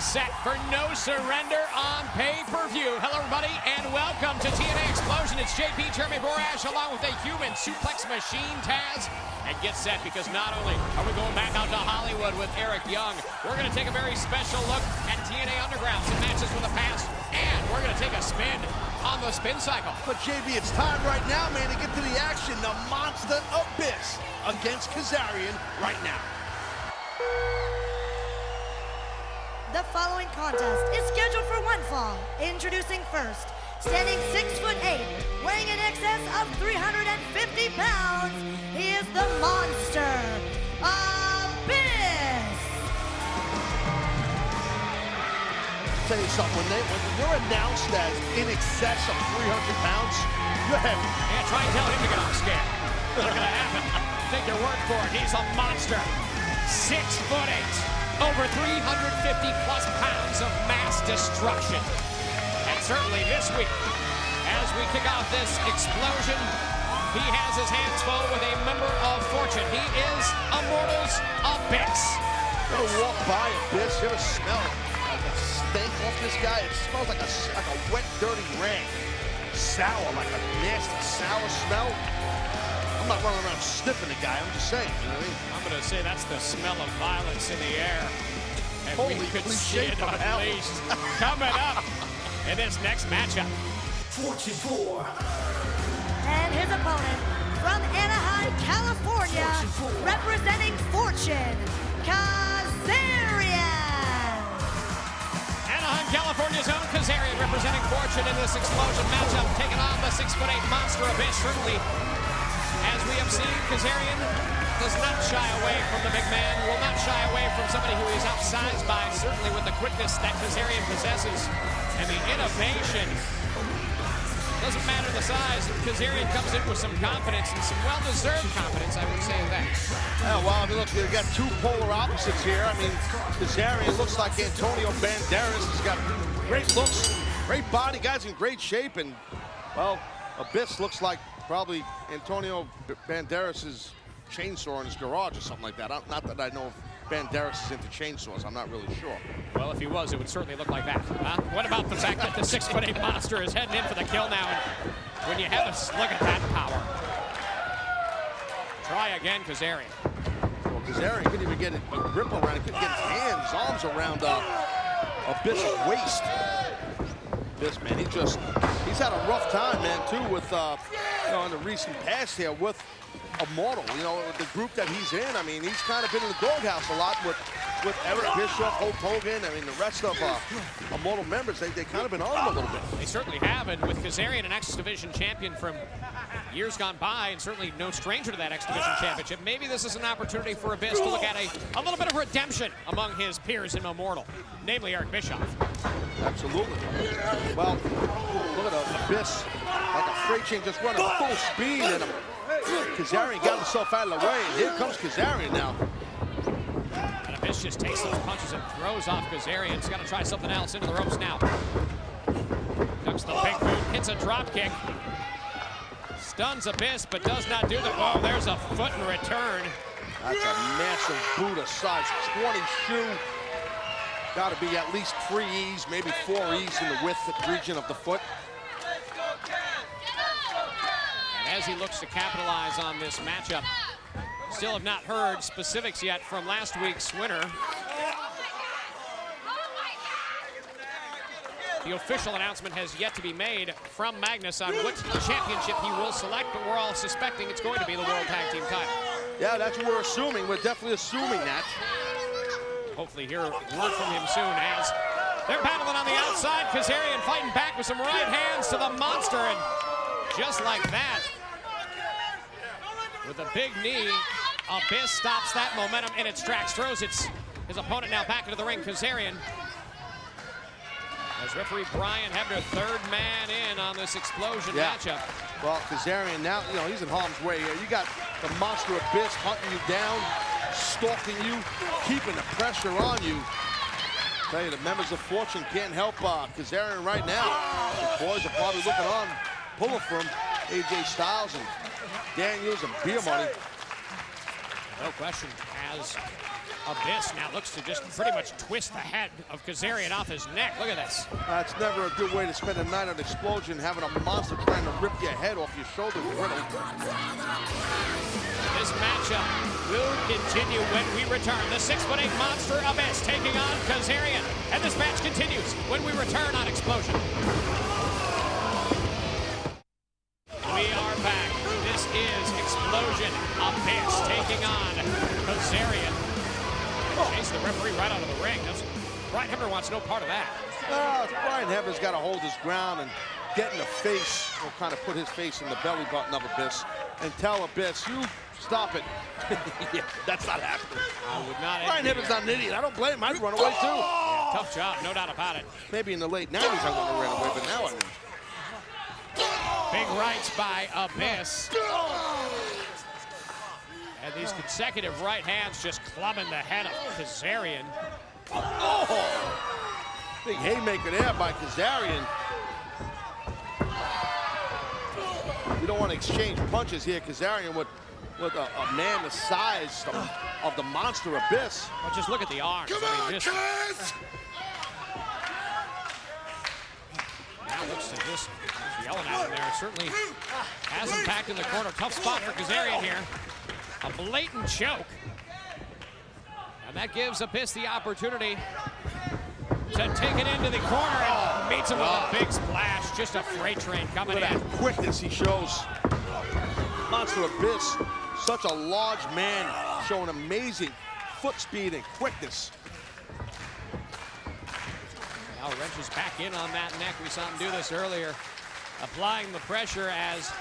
Set for No Surrender on pay-per-view. Hello, everybody, and welcome to Tna Xplosion. It's JP, Jeremy Borash, along with a human suplex machine, Taz. And get set, because not only are we going back out to Hollywood with Eric Young, we're going to take a very special look at TNA Underground, some matches from the past, and we're going to take a spin on the spin cycle. But JB, it's time right now, man, to get to the action. The Monster Abyss against Kazarian right now. The following contest is scheduled for one fall. Introducing first, standing 6'8", weighing in excess of 350 pounds, he is the Monster Abyss. Tell you something, when you're announced as in excess of 300 pounds, you're heavy. Yeah, try and tell him to get off scared. Not gonna happen. Take your word for it. He's a monster. 6'8". Over 350 plus pounds of mass destruction. And certainly this week, as we kick off this explosion, he has his hands full with a member of Fortune. He is Immortal's Abyss. Go walk by Abyss, you ever smell the stank off this guy? It smells like a wet, dirty rag. Sour, like a nasty, sour smell. I'm not running around sniffing the guy, I'm just saying, you know what I mean? I'm gonna say that's the smell of violence in the air. And Holy we could cliche see it from hell. unleashed coming up in this next matchup. Fortune 4. And his opponent from Anaheim, California, representing Fortune, Kazarian. Anaheim, California's own Kazarian representing Fortune in this explosion matchup, taking on the 6'8" Monster Abyss. Certainly, as we have seen, Kazarian does not shy away from the big man, will not shy away from somebody who is outsized by, certainly with the quickness that Kazarian possesses, and the innovation. Doesn't matter the size, Kazarian comes in with some confidence, and some well-deserved confidence, I would say that. Yeah, well, I mean, look, we've got two polar opposites here. I mean, Kazarian looks like Antonio Banderas. He's got great looks, great body, guy's in great shape, and, well, Abyss looks like probably Antonio Banderas' chainsaw in his garage or something like that. Not that I know if Banderas is into chainsaws. I'm not really sure. Well, if he was, it would certainly look like that. Huh? What about the fact that the 6'8" monster is heading in for the kill now? And when you have a look at that power. Try again, Kazarian. Well, Kazarian couldn't even get a grip around it. Couldn't get his hands, his arms around Abyss's waist. This man, he's had a rough time, man, too, with you know, in the recent past here with Immortal. You know, the group that he's in. I mean, he's kind of been in the doghouse a lot with Eric Bischoff, Hulk Hogan. I mean, the rest of Immortal members, they kind of been on him a little bit. They certainly have, and with Kazarian, an X Division champion from years gone by, and certainly no stranger to that X Division championship, maybe this is an opportunity for Abyss to look at a little bit of redemption among his peers in Immortal, namely Eric Bischoff. Absolutely. Well, look at Abyss, like a freight train just running full speed, and Kazarian got himself out of the way, and here comes Kazarian now. And Abyss just takes those punches and throws off Kazarian. He's got to try something else into the ropes now. Ducks the big boot, hits a drop kick. Stuns Abyss, but does not do the, oh, there's a foot in return. That's a massive boot, a size 20 shoe. Got to be at least 3 E's, maybe 4 E's in the width region of the foot. And as he looks to capitalize on this matchup, still have not heard specifics yet from last week's winner. The official announcement has yet to be made from Magnus on which championship he will select, but we're all suspecting it's going to be the World Tag Team title. Yeah, that's what we're assuming. We're definitely assuming that. Hopefully hear word from him soon as they're battling on the outside. Kazarian fighting back with some right hands to the monster, and just like that, with a big knee, Abyss stops that momentum in its tracks, throws his opponent now back into the ring. Kazarian, as referee Brian Hebner, third man in on this explosion matchup. Well, Kazarian now, you know, he's in harm's way here. You got the Monster Abyss hunting you down, stalking you, keeping the pressure on you. I tell you, the members of Fortune can't help Kazarian right now. The boys are probably looking on, pulling for him. AJ Styles and Daniels and Beer Money. No question, as Abyss now looks to just pretty much twist the head of Kazarian off his neck. Look at this. That's never a good way to spend a night on Explosion, having a monster trying to rip your head off your shoulders. This matchup will continue when we return. The 6'8" monster Abyss taking on Kazarian. And this match continues when we return on Explosion. We are back. This is Explosion. Abyss taking on Kazarian. Chase the referee right out of the ring. Brian Hebner wants no part of that. Brian Hebner's got to hold his ground and get in the face, or kind of put his face in the belly button of Abyss and tell Abyss, you stop it. Yeah, that's not happening. I would not. Brian Hebner's not an idiot. I don't blame him. I'd run away too. Yeah, tough job, no doubt about it. Maybe in the late 90s I wouldn't have ran away, but now I wouldn't. Big rights by Abyss. And these consecutive right hands just clubbing the head of Kazarian. Oh! Big haymaker there by Kazarian. We don't want to exchange punches here. Kazarian with a man the size of the monster Abyss. But just look at the arms. I mean, now looks to just yelling at him there. Certainly has him packed in the corner. Tough spot for Kazarian here. A blatant choke. And that gives Abyss the opportunity to take it into the corner and meets him with a big splash. Just a freight train coming in. Look at that quickness he shows. Monster Abyss, such a large man, showing amazing foot speed and quickness. Now wrenches back in on that neck. We saw him do this earlier. Applying the pressure as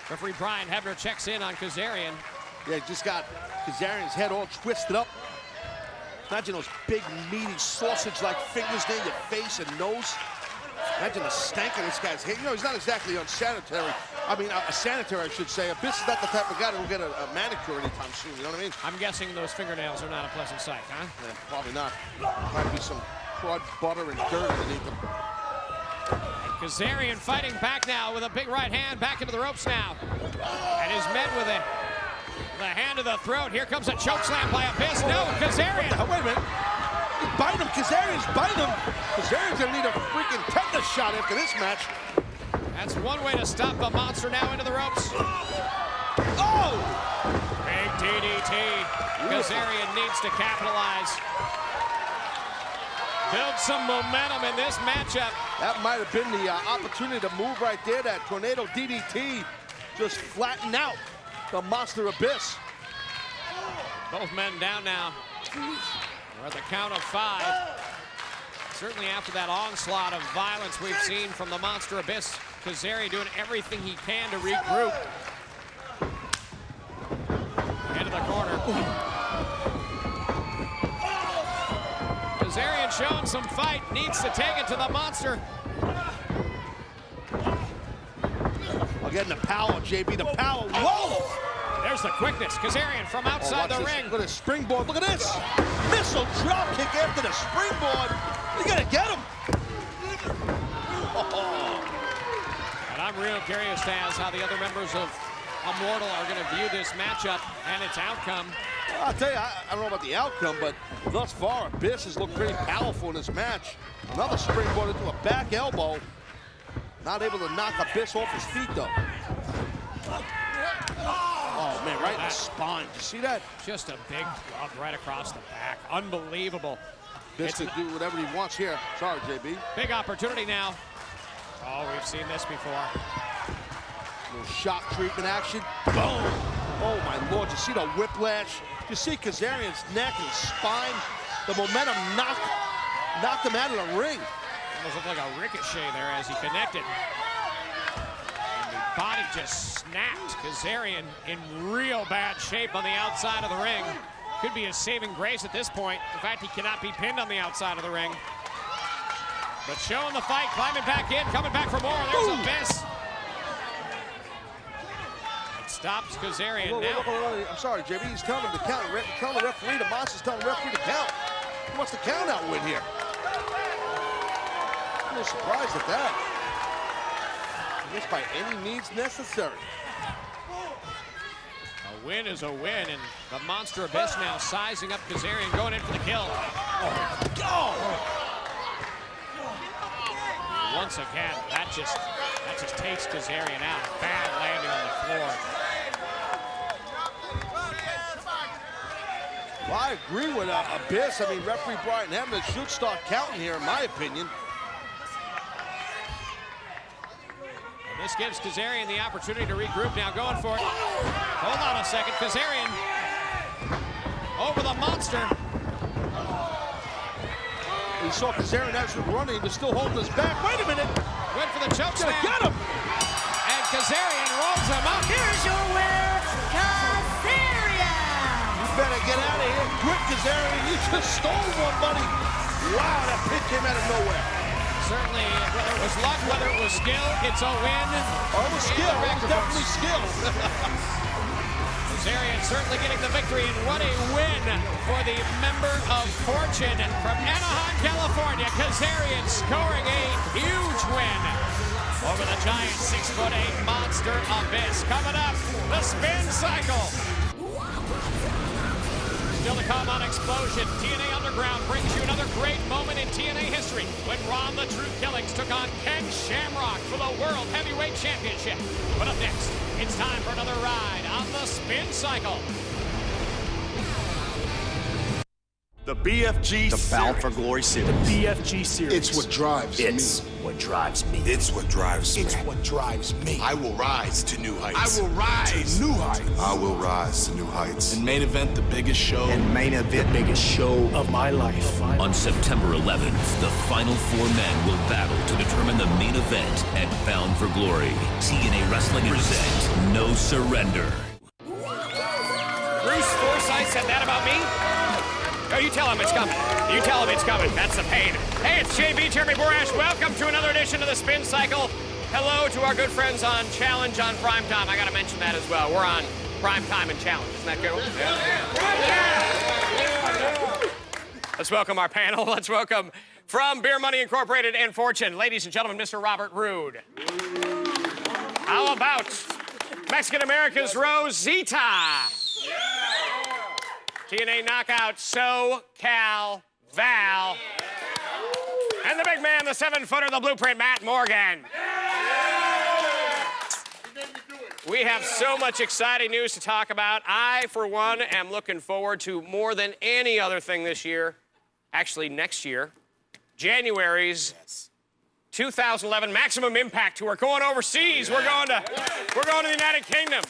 referee Brian Hebner checks in on Kazarian. Yeah, just got Kazarian's head all twisted up. Imagine those big, meaty, sausage-like fingers near your face and nose. Imagine the stank of this guy's head. You know, he's not exactly unsanitary. I mean, sanitary, I should say. Abyss is not the type of guy that will get a manicure anytime soon, you know what I mean? I'm guessing those fingernails are not a pleasant sight, huh? Yeah, probably not. Might be some crud, butter, and dirt underneath them. Kazarian fighting back now with a big right hand, back into the ropes now. And is met with the hand to the throat. Here comes a choke slam by Abyss. No, Kazarian. Wait a minute. He's biting him. Kazarian's biting him. Kazarian's going to need a freaking tetanus shot after this match. That's one way to stop the monster now into the ropes. Oh! Big DDT. Kazarian needs to capitalize. Build some momentum in this matchup. That might have been the opportunity to move right there. That tornado DDT just flattened out the monster Abyss. Both men down now. We're at the count of 5. Certainly after that onslaught of violence we've seen from the monster Abyss, Kazarian doing everything he can to regroup. Into the corner. Kazarian showing some fight, needs to take it to the monster. Again, the power, JB, the power. Whoa! There's the quickness. Kazarian from outside the ring. Look at this springboard. Look at this. Missile drop kick after the springboard. You gotta get him. Oh. And I'm real curious to ask how the other members of Immortal are going to view this matchup and its outcome. Well, I'll tell you, I don't know about the outcome, but thus far, Abyss has looked pretty powerful in this match. Another springboard into a back elbow. Not able to knock Abyss off his feet, though. Oh, man, right in the spine. Did you see that? Just a big club right across the back. Unbelievable. Abyss can do whatever he wants here. Sorry, JB. Big opportunity now. Oh, we've seen this before. Little shock treatment action. Boom! Oh, my Lord. You see the whiplash? You see Kazarian's neck and spine? The momentum knocked him out of the ring. Almost looked like a ricochet there as he connected. And the body just snapped. Kazarian in real bad shape on the outside of the ring. Could be his saving grace at this point. In fact, he cannot be pinned on the outside of the ring. But showing the fight, climbing back in, coming back for more. There's Abyss. Stops Kazarian Whoa, now. I'm sorry, JB. He's telling him to count. Telling the referee, the Monster's telling the referee to count. He wants the count out win here. I'm a little surprised at that. This by any means necessary. A win is a win, and the Monster Abyss now sizing up Kazarian, going in for the kill. Once again, that just takes Kazarian out. Bad landing on the floor. Well, I agree with Abyss. I mean, referee Brian Hemmer should start counting here, in my opinion. And this gives Kazarian the opportunity to regroup now, going for it. Hold on a second, Kazarian over the Monster. We saw Kazarian actually running, he was still holding his back. Wait a minute! Went for the choke slam. Get him! And Kazarian rolls him up. Here's your winner, Kazarian. You better get out of here quick, Kazarian. You just stole one, buddy. Wow, that pin came out of nowhere. Certainly, whether it was luck, whether it was skill, it's a win. Oh, it was skill. It was definitely skill. Kazarian certainly getting the victory, and what a win for the member of Fortune. And from Anaheim, California, Kazarian scoring a huge win over the giant 6'8" Monster Abyss. Coming up, the spin cycle. Still to come on Xplosion, TNA Underground brings you another great moment in TNA history when Ron the Truth Killings took on Ken Shamrock for the World Heavyweight Championship. But up next, it's time for another ride on the spin cycle. The BFG The Bound for Glory series. The BFG series. It's what drives It's me. what drives me. It's what drives me. It's what drives me. I will rise to new heights. I will rise to new heights. I will rise to new heights. And main event, the biggest show. And main event, biggest show of my life. On September 11th, the final 4 men will battle to determine the main event at Bound for Glory. TNA Wrestling presents No Surrender. Bruce Forsyth said that about me? Oh, you tell him it's coming. You tell him it's coming. That's the pain. Hey, it's JB, Jeremy Borash. Welcome to another edition of the Spin Cycle. Hello to our good friends on Challenge on Primetime. I got to mention that as well. We're on Primetime and Challenge. Isn't that cool? Yeah. Let's welcome our panel. Let's welcome from Beer Money Incorporated and Fortune, ladies and gentlemen, Mr. Robert Roode. How about Mexican America's Rosita? TNA Knockout, SoCal Val. And the big man, the 7-footer, the blueprint, Matt Morgan. We have so much exciting news to talk about. I, for one, am looking forward to more than any other thing this year. Actually, next year, January's 2011 Maximum Impact Tour. Going overseas. We're going to the United Kingdom.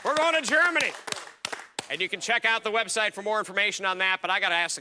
We're going to Germany. And you can check out the website for more information on that, but I got to ask the